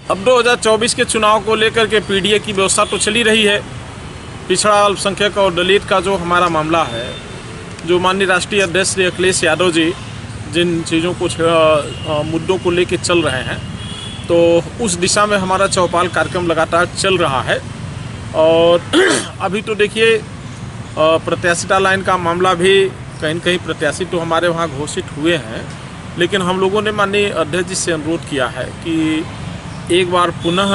अब 2024 के चुनाव को लेकर के पीडीए की व्यवस्था तो चली रही है। पिछड़ा अल्पसंख्यक और दलित का जो हमारा मामला है, जो माननीय राष्ट्रीय अध्यक्ष श्री अखिलेश यादव जी जिन चीज़ों को मुद्दों को लेकर चल रहे हैं, तो उस दिशा में हमारा चौपाल कार्यक्रम लगातार चल रहा है। और अभी तो देखिए प्रत्याशिता लाइन का मामला भी कहीं न कहीं प्रत्याशी तो हमारे वहाँ घोषित हुए हैं, लेकिन हम लोगों ने माननीय अध्यक्ष जी से अनुरोध किया है कि एक बार पुनः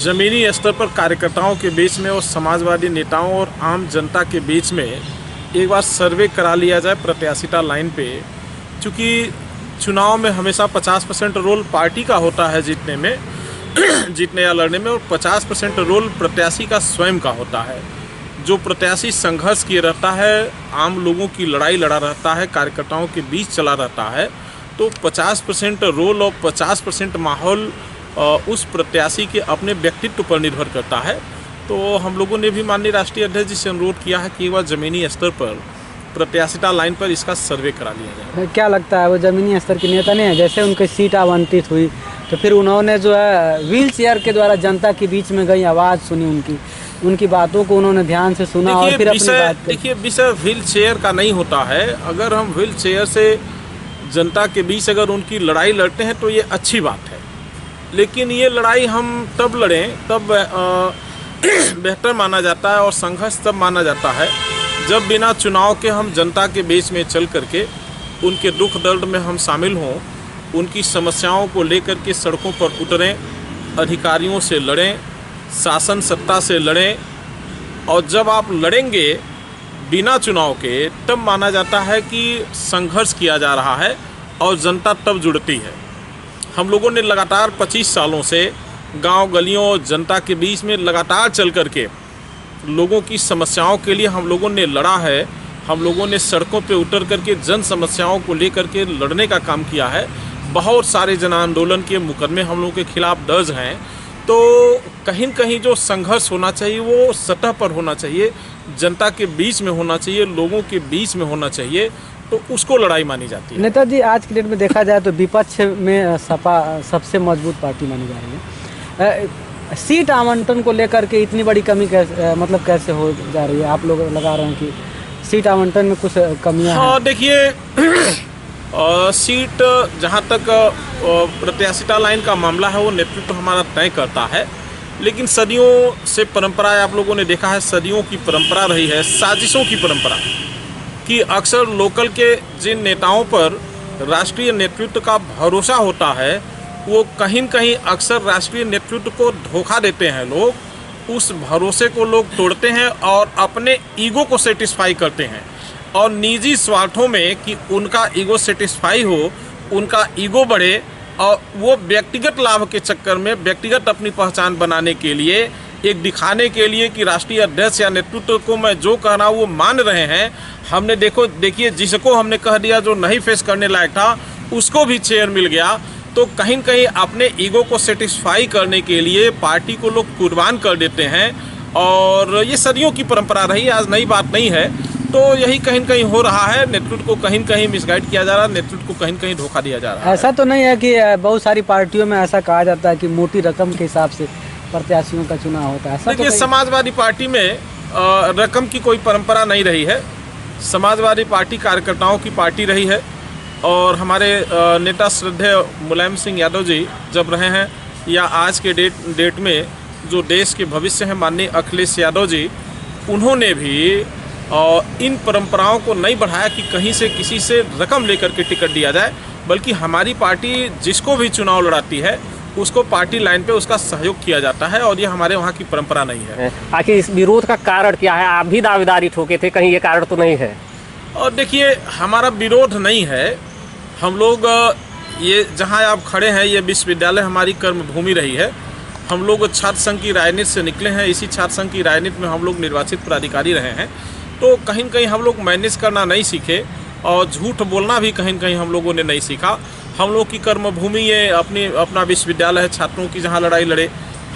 ज़मीनी स्तर पर कार्यकर्ताओं के बीच में और समाजवादी नेताओं और आम जनता के बीच में एक बार सर्वे करा लिया जाए प्रत्याशिता लाइन पे। चूँकि चुनाव में हमेशा 50% रोल पार्टी का होता है जीतने में जीतने या लड़ने में, और 50% रोल प्रत्याशी का स्वयं का होता है। जो प्रत्याशी संघर्ष किए रहता है, आम लोगों की लड़ाई लड़ा रहता है, कार्यकर्ताओं के बीच चला रहता है, तो 50% रोल और 50% माहौल उस प्रत्याशी के अपने व्यक्तित्व पर निर्भर करता है। तो हम लोगों ने भी माननीय राष्ट्रीय अध्यक्ष जी से अनुरोध किया है कि वह ज़मीनी स्तर पर प्रत्याशिता लाइन पर इसका सर्वे करा लिया जाए। क्या लगता है वो ज़मीनी स्तर के नेता नहीं है? जैसे उनकी सीट आवंटित हुई तो फिर उन्होंने जो है व्हील चेयर के द्वारा जनता के बीच में गई, आवाज़ सुनी, उनकी बातों को उन्होंने ध्यान से सुना और फिर अपनी बात। देखिए, विषय व्हील चेयर का नहीं होता है। अगर हम व्हील चेयर से जनता के बीच अगर उनकी लड़ाई लड़ते हैं तो ये अच्छी बात है, लेकिन ये लड़ाई हम तब लड़ें तब बेहतर माना जाता है और संघर्ष तब माना जाता है जब बिना चुनाव के हम जनता के बीच में चल करके उनके दुख दर्द में हम शामिल हों, उनकी समस्याओं को लेकर के सड़कों पर उतरें, अधिकारियों से लड़ें, शासन सत्ता से लड़ें। और जब आप लड़ेंगे बिना चुनाव के, तब माना जाता है कि संघर्ष किया जा रहा है और जनता तब जुड़ती है। हम लोगों ने लगातार 25 सालों से गांव गलियों जनता के बीच में लगातार चल करके लोगों की समस्याओं के लिए हम लोगों ने लड़ा है। हम लोगों ने सड़कों पे उतर करके जन समस्याओं को लेकर के लड़ने का काम किया है। बहुत सारे जन आंदोलन के मुकदमे हम लोगों के खिलाफ दर्ज हैं। तो कहीं न कहीं जो संघर्ष होना चाहिए वो सतह पर होना चाहिए, जनता के बीच में होना चाहिए, लोगों के बीच में होना चाहिए, तो उसको लड़ाई मानी जाती है। नेताजी, आज की डेट में देखा जाए तो विपक्ष में सपा सबसे मजबूत पार्टी मानी जा रही है। सीट आवंटन को लेकर के इतनी बड़ी कमी कैसे हो जा रही है? आप लोग लगा रहे हैं कि सीट आवंटन में कुछ कमियां हैं। हाँ, देखिए सीट जहाँ तक प्रत्याशिता लाइन का मामला है वो नेतृत्व हमारा तय करता है, लेकिन सदियों से परंपरा आप लोगों ने देखा है, सदियों की परंपरा रही है, साजिशों की परंपरा, कि अक्सर लोकल के जिन नेताओं पर राष्ट्रीय नेतृत्व का भरोसा होता है वो कहीं न कहीं अक्सर राष्ट्रीय नेतृत्व को धोखा देते हैं। लोग उस भरोसे को लोग तोड़ते हैं और अपने ईगो को सेटिस्फाई करते हैं, और निजी स्वार्थों में कि उनका ईगो सेटिस्फाई हो, उनका ईगो बढ़े, और वो व्यक्तिगत लाभ के चक्कर में व्यक्तिगत अपनी पहचान बनाने के लिए, एक दिखाने के लिए कि राष्ट्रीय अध्यक्ष या नेतृत्व को मैं जो कह रहा हूँ वो मान रहे हैं। हमने देखिए जिसको हमने कह दिया जो नहीं फेस करने लायक था उसको भी चेयर मिल गया। तो कहीं न कहीं अपने ईगो को सेटिस्फाई करने के लिए पार्टी को लोग कुर्बान कर देते हैं, और ये सदियों की परंपरा रही, आज नई बात नहीं है। तो यही कहीं न कहीं हो रहा है, नेतृत्व को कहीं न कहीं मिसगाइड किया जा रहा है, नेतृत्व को कहीं न कहीं धोखा दिया जा रहा है। ऐसा तो नहीं है कि बहुत सारी पार्टियों में ऐसा कहा जाता है कि मोटी रकम के हिसाब से प्रत्याशियों का चुनाव होता है? देखिए, समाजवादी पार्टी में रकम की कोई परंपरा नहीं रही है। समाजवादी पार्टी कार्यकर्ताओं की पार्टी रही है, और हमारे नेता श्रद्धेय मुलायम सिंह यादव जी जब रहे हैं, या आज के डेट में जो देश के भविष्य हैं माननीय अखिलेश यादव जी, उन्होंने भी इन परंपराओं को नहीं बढ़ाया कि कहीं से किसी से रकम लेकर के टिकट दिया जाए, बल्कि हमारी पार्टी जिसको भी चुनाव लड़ाती है उसको पार्टी लाइन पे उसका सहयोग किया जाता है, और ये हमारे वहाँ की परंपरा नहीं है। आखिर इस विरोध का कारण क्या है? आप भी दावेदारी ठोके थे, कहीं ये कारण तो नहीं है? और देखिए, हमारा विरोध नहीं है। हम लोग ये जहाँ आप खड़े हैं, ये विश्वविद्यालय हमारी कर्मभूमि रही है। हम लोग छात्र संघ की राजनीति से निकले हैं, इसी छात्र संघ की राजनीति में हम लोग निर्वाचित पदाधिकारी रहे हैं। तो कहीं न कहीं हम लोग मैनेज करना नहीं सीखे, और झूठ बोलना भी कहीं न कहीं हम लोगों ने नहीं सीखा। हम लोग की कर्मभूमि ये अपना विश्वविद्यालय है, छात्रों की जहाँ लड़ाई लड़े।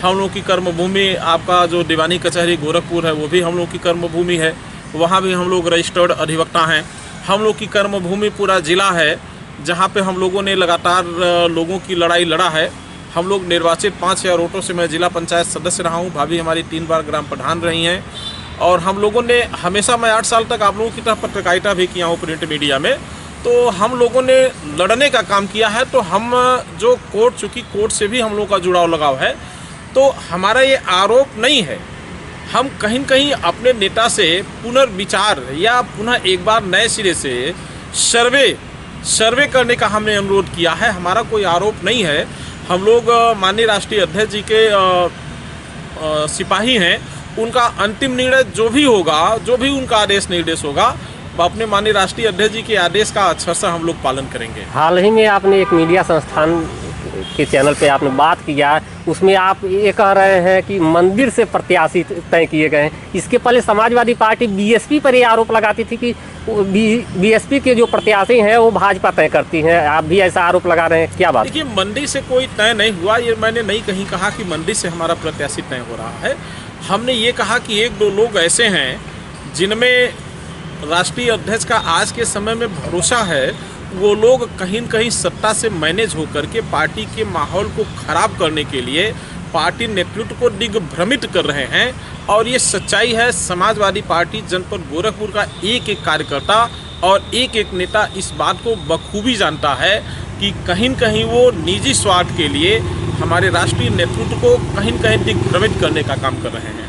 हम लोग की कर्मभूमि आपका जो दीवानी कचहरी गोरखपुर है वो भी हम लोग की कर्मभूमि है, वहाँ भी हम लोग रजिस्टर्ड अधिवक्ता हैं। हम लोग की कर्मभूमि पूरा जिला है जहाँ पे हम लोगों ने लगातार लोगों की लड़ाई लड़ा है। हम लोग निर्वाचित 5000 वोटों से मैं जिला पंचायत सदस्य रहा हूँ, भाभी हमारी 3 बार ग्राम प्रधान रही हैं। और हम लोगों ने हमेशा, मैं 8 साल तक आप लोगों की तरह पत्रकारिता भी किया हूँ प्रिंट मीडिया में, तो हम लोगों ने लड़ने का काम किया है। तो हम जो कोर्ट, चूँकि कोर्ट से भी हम लोगों का जुड़ाव लगाव है, तो हमारा ये आरोप नहीं है। हम कहीं न कहीं अपने नेता से पुनर्विचार या पुनः एक बार नए सिरे से सर्वे करने का हमने अनुरोध किया है। हमारा कोई आरोप नहीं है। हम लोग माननीय राष्ट्रीय अध्यक्ष जी के सिपाही हैं। उनका अंतिम निर्णय जो भी होगा, जो भी उनका आदेश निर्देश होगा, अपने माननीय राष्ट्रीय अध्यक्ष जी के आदेश का अक्षरशः हम लोग पालन करेंगे। हाल ही में आपने एक मीडिया संस्थान के चैनल पे आपने बात किया, उसमें आप ये कह रहे हैं कि मंदिर से प्रत्याशी तय किए गए हैं। इसके पहले समाजवादी पार्टी बीएसपी पर ये आरोप लगाती थी कि बीएसपी के जो प्रत्याशी हैं वो भाजपा तय करती हैं। आप भी ऐसा आरोप लगा रहे हैं, क्या बात? देखिए, मंदिर से कोई तय नहीं हुआ। ये मैंने नहीं कहीं कहा कि मंदिर से हमारा प्रत्याशी तय हो रहा है। हमने ये कहा कि 1-2 लोग ऐसे हैं जिनमें राष्ट्रीय अध्यक्ष का आज के समय में भरोसा है। वो लोग कहीं न कहीं सत्ता से मैनेज होकर के पार्टी के माहौल को खराब करने के लिए पार्टी नेतृत्व को दिग्भ्रमित कर रहे हैं। और ये सच्चाई है। समाजवादी पार्टी जनपद गोरखपुर का एक-एक कार्यकर्ता और एक-एक नेता इस बात को बखूबी जानता है कि कहीं न कहीं वो निजी स्वार्थ के लिए हमारे राष्ट्रीय नेतृत्व को कहीं न कहीं दिग्भ्रमित करने का काम कर रहे हैं।